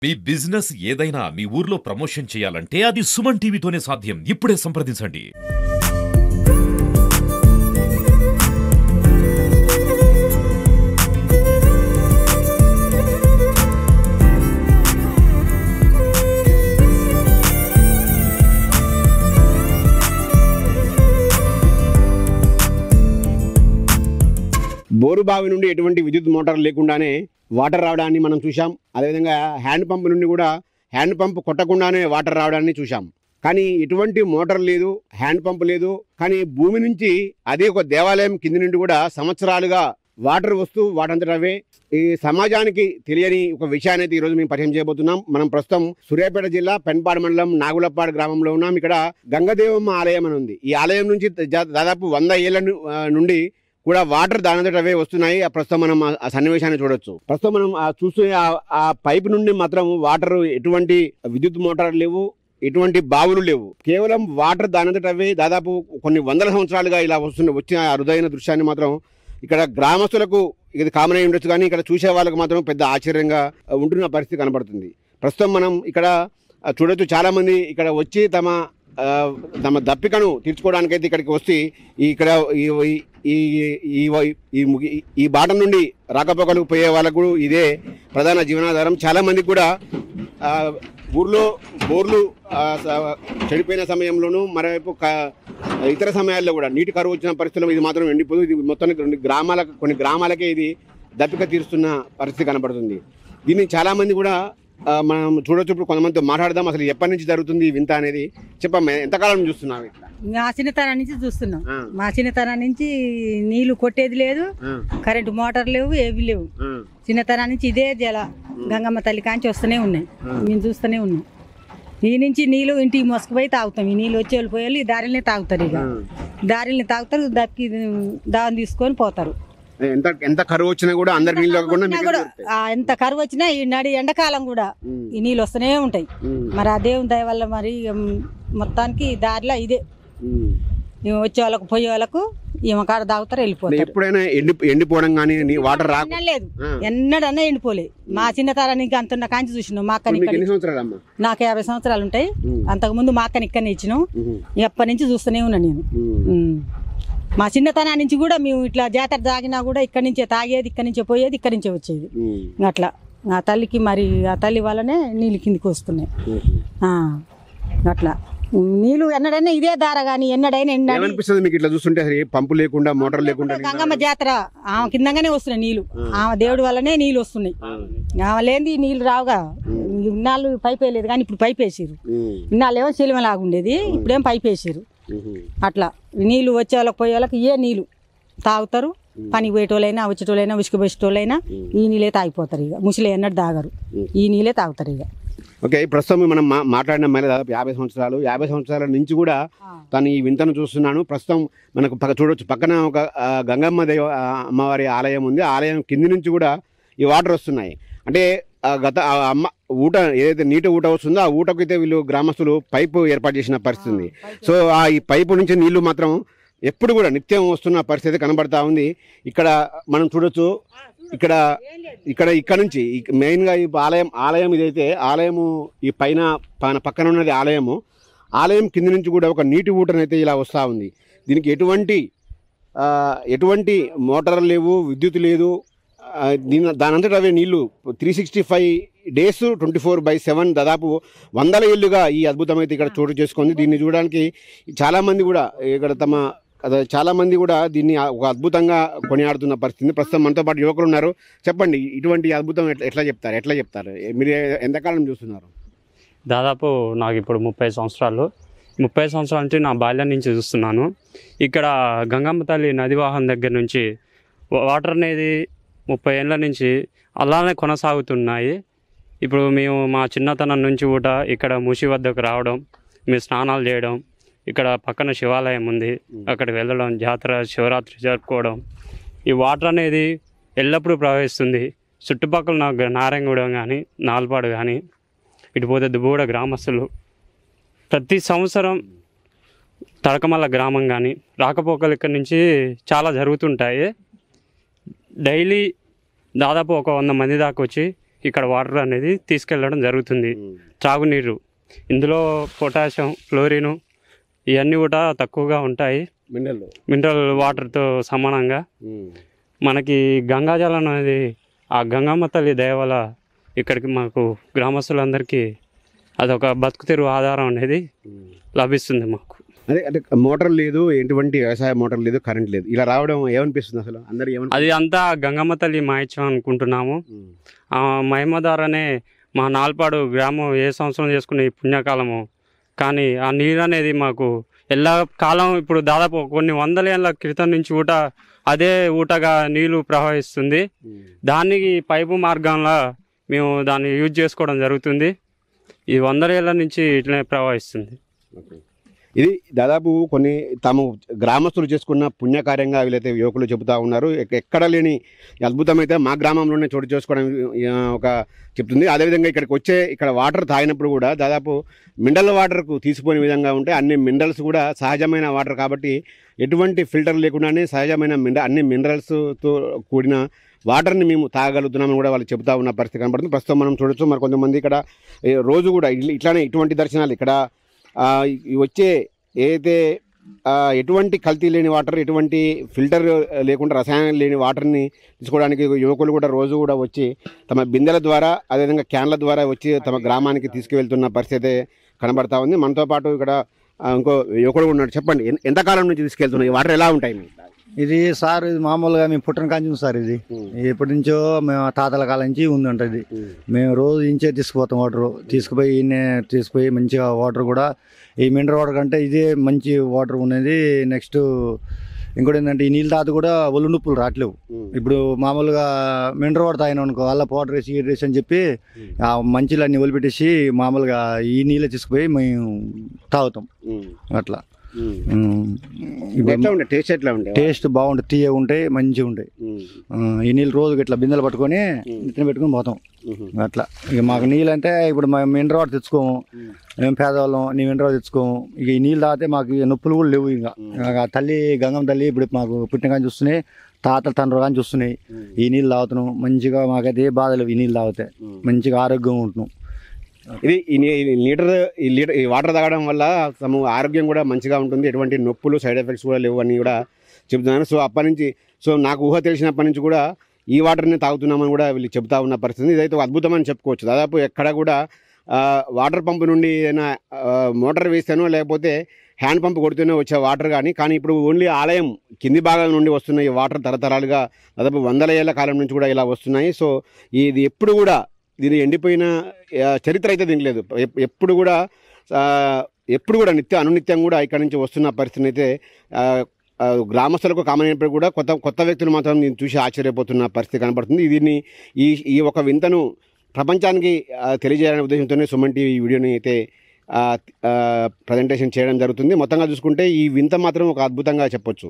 మీ business ఏదైనా మీ ఊర్లో promotion చేయాలంటే అది సుమన్ టీవీతోనే సాధ్యం. ఇప్పుడే సంప్రదించండి. బోరు బావి నుండి ఎటువంటి విద్యుత్ మోటార్ లేకుండానే వాటర్ రావడాన్ని మనం చూసాం. అదేవిధంగా హ్యాండ్ పంప్ నుండి కూడా హ్యాండ్ పంప్ కొట్టకుండానే వాటర్ రావడాన్ని చూసాం. కానీ ఎటువంటి మోటార్ లేదు, హ్యాండ్ పంప్ లేదు. కానీ భూమి నుంచి అదే ఒక దేవాలయం కింది నుండి కూడా సంవత్సరాలుగా వాటర్ వస్తూ వాటంతటవే ఈ సమాజానికి తెలియని ఒక విషయాన్ని అయితే ఈరోజు మేము పరిచయం చేయబోతున్నాం. మనం ప్రస్తుతం సూర్యాపేట జిల్లా పెన్పాడు మండలం నాగులపాడు గ్రామంలో ఉన్నాం. ఇక్కడ గంగదేవమ్మ ఆలయం అని ఉంది. ఈ ఆలయం నుంచి దాదాపు 100 ఏళ్ల నుండి కూడా వాటర్ దానంతటవే వస్తున్నాయి. ప్రస్తుతం మనం ఆ సన్నివేశాన్ని చూడొచ్చు. ప్రస్తుతం మనం చూస్తున్న ఆ పైప్ నుండి మాత్రం వాటర్ ఎటువంటి విద్యుత్ మోటార్ లేవు, ఎటువంటి బావులు లేవు. కేవలం వాటర్ దానంతటవే దాదాపు కొన్ని 100 సంవత్సరాలుగా ఇలా వచ్చిన అరుదైన దృశ్యాన్ని మాత్రం ఇక్కడ గ్రామస్తులకు ఇది కామన్ అయి ఉండొచ్చు, కానీ ఇక్కడ చూసే వాళ్ళకు మాత్రం పెద్ద ఆశ్చర్యంగా ఉంటున్న పరిస్థితి కనబడుతుంది. ప్రస్తుతం మనం ఇక్కడ చూడొచ్చు, చాలా మంది ఇక్కడ వచ్చి తమ దప్పికను తీర్చుకోవడానికైతే ఇక్కడికి వస్తే ఇక్కడ ఈ బాట నుండి రాకపోకలకు పోయే వాళ్ళకు ఇదే ప్రధాన జీవనాధారం. చాలా మందికి కూడా ఊర్లో బోర్లు చెడిపోయిన సమయంలోనూ మరోవైపు ఇతర సమయాల్లో కూడా నీటి కరువు వచ్చిన పరిస్థితుల్లో ఇది మాత్రం ఎండిపోదు. ఇది మొత్తానికి కొన్ని గ్రామాలకే ఇది దప్పిక తీరుస్తున్న పరిస్థితి కనబడుతుంది. దీన్ని చాలామంది కూడా మనం చూడొచ్చు. ఇప్పుడు కొంతమందితో మాట్లాడదాం, అసలు ఎప్పటి నుంచి జరుగుతుంది ఈ వింత అనేది. చెప్పమ్మా, ఎంతకాలం చూస్తున్నావు? మా చిన్నతనం నుంచి చూస్తున్నాం. మా చిన్నతనం నుంచి నీళ్లు కొట్టేది లేదు, కరెంటు మోటార్ లేవు, ఏవి లేవు. చిన్నతనం నుంచి ఇదే జల గంగమ్మ తల్లి కాంచి వస్తూనే ఉన్నాయి, మేము చూస్తూనే ఉన్నాం. ఈ నుంచి నీళ్ళు ఇంటికి మోసుకుపోయి తాగుతాం. ఈ నీళ్ళు వచ్చేవాళ్ళు పోయేళ్ళు ఈ దారిని తాగుతారు. ఇక దారిని తాగుతారు, దక్కి దావని తీసుకొని పోతారు. ఎంత కరువు వచ్చినా కూడా అందరికి నీళ్ళు ఎంత కరువు వచ్చినా ఈ నడి ఎండాకాలం కూడా ఈ నీళ్ళు వస్తూనే ఉంటాయి. మరి ఆ దేవుని దయ వల్ల మరి మొత్తానికి దారిలో ఇదే వచ్చే వాళ్ళకు పోయే వాళ్ళకు ఈమె కాడ తాగుతారు, వెళ్ళిపోతారు. ఎప్పుడైనా ఎండిపోవడం కానీ వాటర్ లేదు, ఎన్నడన్నా ఎండిపోలేదు. మా చిన్నతరానికి అంతున్న కాంచి చూసినాం. మా అక్కని నాకు 50 సంవత్సరాలు ఉంటాయి. అంతకు ముందు మా అక్కని ఇక్కడనే ఇచ్చినాం. ఎప్పటి నుంచి చూస్తూనే ఉన్నా నేను. మా చిన్నతనా నుంచి కూడా మేము ఇట్లా జాతర తాగినా కూడా ఇక్కడి నుంచే తాగేది, ఇక్కడి నుంచే పోయేది, ఇక్కడి నుంచే వచ్చేది. అట్లా ఆ తల్లికి మరి ఆ తల్లి వల్లనే నీళ్ళు కిందికి వస్తున్నాయి. అట్లా నీళ్ళు ఎన్నడైనా ఇదే దార గానీ ఎన్నడైనా మీకు ఇట్లా చూస్తుంటే పంపు లేకుండా మోటార్ లేకుండా గంగమ్మ జాతర ఆమె కిందగానే వస్తున్నాయి నీళ్లు. ఆమె దేవుడి వల్లనే నీళ్ళు వస్తున్నాయి. ఆమె లేని నీళ్ళు రావుగా. ఇన్నాళ్ళు పైప్ వేయలేదు కానీ ఇప్పుడు పైప్ వేసారు. ఇన్నాళ్ళు ఏమో చెలిమలాగా ఉండేది, ఇప్పుడేం పైప్ వేసారు. అట్లా నీళ్ళు వచ్చే వాళ్ళకి పోయే వాళ్ళకి ఏ నీళ్ళు తాగుతారు. పనికి పోయేటోళ్ళైనా వచ్చేటోళ్ళైనా ఉసుకు పోసేటోళ్ళైనా ఈ నీళ్ళే తాగిపోతారు. ఇక ముసలి ఎన్నట్టు తాగరు, ఈ నీళ్ళే తాగుతారు. ఇక ఓకే, ప్రస్తుతం మనం మాట్లాడిన మళ్ళీ దాదాపు 50 సంవత్సరాల నుంచి కూడా తను ఈ వింతను చూస్తున్నాను. ప్రస్తుతం మనకు చూడొచ్చు, పక్కన ఒక గంగమ్మ అమ్మవారి ఆలయం ఉంది. ఆలయం కింది నుంచి కూడా ఈ వాటర్ వస్తున్నాయి. అంటే గత అమ్మ ఊట ఏదైతే నీటి ఊట వస్తుందో ఆ ఊటకు అయితే వీళ్ళు గ్రామస్తులు పైపు ఏర్పాటు చేసిన పరిస్థితి ఉంది. సో ఈ పైపు నుంచి నీళ్లు మాత్రం ఎప్పుడు కూడా నిత్యం వస్తున్న పరిస్థితి కనబడతా ఉంది. ఇక్కడ మనం చూడొచ్చు, ఇక్కడ నుంచి మెయిన్గా ఈ ఆలయం ఇదైతే ఆలయము ఈ పక్కన ఉన్నది ఆలయం కింది నుంచి కూడా ఒక నీటి ఊటనైతే ఇలా వస్తూ ఉంది. దీనికి ఎటువంటి మోటార్ లేవు, విద్యుత్ లేదు. దానంతటా అవే నీళ్లు 365 days 24/7 దాదాపు 100 ఏళ్ళుగా ఈ అద్భుతం అయితే ఇక్కడ చోటు చేసుకుంది. దీన్ని చూడడానికి చాలామంది కూడా దీన్ని ఒక అద్భుతంగా కొనియాడుతున్న పరిస్థితి. ప్రస్తుతం మనతో పాటు యువకులు ఉన్నారు. చెప్పండి, ఇటువంటి అద్భుతం ఎట్లా చెప్తారు? మీరు ఎంతకాలం చూస్తున్నారు? దాదాపు నాకు ఇప్పుడు 30 సంవత్సరాలు. 30 సంవత్సరాల నుంచి నా బాల్యం నుంచి చూస్తున్నాను. ఇక్కడ గంగమ్మ తల్లి నదివాహం దగ్గర నుంచి వాటర్ అనేది 30 ఏళ్ళ నుంచి అలానే కొనసాగుతున్నాయి. ఇప్పుడు మేము మా చిన్నతనం నుంచి కూడా ఇక్కడ మూసి వద్దకు రావడం, మేము స్నానాలు చేయడం, ఇక్కడ పక్కన శివాలయం ఉంది, అక్కడికి వెళ్ళడం, జాతర శివరాత్రి జరుపుకోవడం. ఈ వాటర్ అనేది ఎల్లప్పుడూ ప్రవహిస్తుంది. చుట్టుపక్కల నారాయణగూడెం కానీ, నాల్పాడు కానీ, ఇటు పోతే దుబ్బగూడ గ్రామస్తులు ప్రతి సంవత్సరం తడకమల్ల గ్రామం కానీ రాకపోకలు ఇక్కడి నుంచి చాలా జరుగుతుంటాయి. డైలీ దాదాపు ఒక 100 మంది దాకా వచ్చి ఇక్కడ వాటర్ అనేది తీసుకెళ్ళడం జరుగుతుంది. త్రాగునీరు ఇందులో పొటాషియం, క్లోరిన్ ఇవన్నీ కూడా తక్కువగా ఉంటాయి, మినరల్ వాటర్తో సమానంగా. మనకి గంగాజలం అనేది ఆ గంగమ్మ తల్లి దయ వల్ల ఇక్కడికి మాకు గ్రామస్తులందరికీ అదొక బతుకుతెరువు ఆధారం అనేది లభిస్తుంది మాకు. అదే అంటే మోటార్ లేదు, ఎటువంటి వ్యవసాయ మోటార్ లేదు, కరెంట్ లేదు, ఇలా రావడం ఏమనిపిస్తుంది అసలు అందరు? అది అంతా గంగమ్మ తల్లి మాయిత్యం అనుకుంటున్నాము. ఆ మహిమ ద్వారానే మా నాల్పాడు గ్రామం ఏ సంవత్సరం చేసుకునే ఈ పుణ్యకాలము. కానీ ఆ నీరు అనేది మాకు ఎల్ల కాలం ఇప్పుడు దాదాపు కొన్ని వందల ఏళ్ళ క్రితం నుంచి అదే ఊటగా నీళ్లు ప్రవహిస్తుంది. దానికి పైపు మార్గంలో మేము దాన్ని యూజ్ చేసుకోవడం జరుగుతుంది. ఈ 100 ఏళ్ళ నుంచి ఇట్లనే ప్రవహిస్తుంది. ఇది దాదాపు కొన్ని తాము గ్రామస్తులు చేసుకున్న పుణ్యకార్యంగా వీళ్ళైతే యువకులు చెబుతూ ఉన్నారు. ఎక్కడ లేని అద్భుతం అయితే మా గ్రామంలోనే చోటు చేసుకోవడం ఒక చెప్తుంది. అదేవిధంగా ఇక్కడ వాటర్ తాగినప్పుడు కూడా దాదాపు మినరల్ వాటర్కు తీసిపోయిన విధంగా ఉంటే అన్ని మినరల్స్ కూడా సహజమైన వాటర్ కాబట్టి ఎటువంటి ఫిల్టర్ లేకుండానే సహజమైన అన్ని మినరల్స్తో కూడిన వాటర్ని మేము తాగలుగుతున్నామని కూడా వాళ్ళు చెబుతా ఉన్న పరిస్థితి కనబడుతుంది. ప్రస్తుతం మనం చూడొచ్చు. మరి కొంతమంది ఇక్కడ రోజు కూడా ఇట్లానే ఇటువంటి దర్శనాలు ఇక్కడ వచ్చే ఏదైతే ఎటువంటి కల్తీ లేని వాటర్, ఎటువంటి ఫిల్టర్ లేకుండా రసాయనం లేని వాటర్ని తీసుకోవడానికి యువకులు కూడా రోజు కూడా వచ్చి తమ బిందెల ద్వారా అదేవిధంగా క్యాన్ల ద్వారా వచ్చి తమ గ్రామానికి తీసుకువెళ్తున్న పరిస్థితి కనబడతా ఉంది. మనతో పాటు ఇక్కడ ఇంకో యువకుడు ఉన్నాడు. చెప్పండి, ఎంతకాలం నుంచి తీసుకెళ్తున్నాయి? ఈ వాటర్ ఎలా ఉంటాయి? ఇది సార్ ఇది మామూలుగా మేము పుట్టిన కాంచి సార్ ఇది ఎప్పటి నుంచో మేము తాతల కాలం నుంచి ఉందంట. ఇది మేము రోజు ఇంచే తీసుకుపోతాం. వాటర్ తీసుకుపోయి మంచిగా వాటర్ కూడా ఈ మినరల్ వాటర్ కంటే ఇదే మంచి వాటర్ ఉన్నది. నెక్స్ట్ ఇంకోటి ఏంటంటే ఈ నీళ్ళు తాత కూడా ఒళ్ళు నొప్పులు రావట్లేవు. ఇప్పుడు మామూలుగా మినరల్ వాటర్ తాగిన అనుకో అలా పౌడర్ వేసి అని చెప్పి ఆ మంచిలు అన్ని వదిలిపెట్టేసి మామూలుగా ఈ నీళ్ళే తీసుకుపోయి మేము తాగుతాం. అట్లా టేస్ట్ బాగుంటుంది, తీయ ఉంటాయి, మంచిగా ఉంటాయి. ఈ నీళ్ళు రోజు ఇట్లా బిందెలు పట్టుకొని ఇట్లా పెట్టుకొని పోతాం. అట్లా ఇక మాకు నీళ్ళు అంటే ఇప్పుడు మేము మినరల్ వాటర్ తెచ్చుకోము, మేము పేదవాళ్ళం, నీ మినరల్ వాటర్ తెచ్చుకోము. ఇక ఈ నీళ్ళు తాగితే మాకు నొప్పులు కూడా లేవు. ఇంకా తల్లి గంగమ్మ తల్లి ఇప్పుడు మాకు పుట్టిన కానీ చూస్తున్నాయి, తాతల తండ్రులు కానీ చూస్తున్నాయి. ఈ నీళ్ళు తాగుతున్నాం మంచిగా, మాకైతే ఏ బాధ లేవు. ఈ నీళ్ళు తాగితే మంచిగా ఆరోగ్యంగా ఉంటున్నాం. ఇది ఈ వాటర్ తాగడం వల్ల తమ ఆరోగ్యం కూడా మంచిగా ఉంటుంది, ఎటువంటి నొప్పులు సైడ్ ఎఫెక్ట్స్ కూడా లేవు అని కూడా చెబుతున్నాను. సో అప్పటి నుంచి నాకు ఊహ తెలిసినప్పటి నుంచి కూడా ఈ వాటర్ని తాగుతున్నామని కూడా వీళ్ళు చెబుతా ఉన్న పరిస్థితి. ఇదైతే అద్భుతమని చెప్పుకోవచ్చు. దాదాపు ఎక్కడ కూడా వాటర్ పంపు నుండి ఏదైనా మోటార్ వేస్తేనో లేకపోతే హ్యాండ్ పంప్ కొడితేనే వచ్చే వాటర్ కానీ ఇప్పుడు ఓన్లీ ఆలయం కింది భాగం నుండి వస్తున్న ఈ వాటర్ తరతరాలుగా దాదాపు 100 ఏళ్ల కాలం నుంచి కూడా ఇలా వస్తున్నాయి. సో ఇది ఎప్పుడు కూడా దీని ఎండిపోయిన చరిత్ర అయితే దీనికి లేదు. ఎప్పుడు కూడా అనునిత్యం కూడా ఇక్కడి నుంచి వస్తున్న పరిస్థితిని అయితే గ్రామస్తులకు కామన్ అయినప్పుడు కూడా కొత్త వ్యక్తులు మాత్రం దీన్ని చూసి ఆశ్చర్యపోతున్న పరిస్థితి కనబడుతుంది. దీన్ని ఈ ఒక వింతను ప్రపంచానికి తెలియజేయాలనే ఉద్దేశంతోనే సుమన్ టీవీ ఈ వీడియోని అయితే ప్రజెంటేషన్ చేయడం జరుగుతుంది. మొత్తంగా చూసుకుంటే ఈ వింత మాత్రం ఒక అద్భుతంగా చెప్పొచ్చు.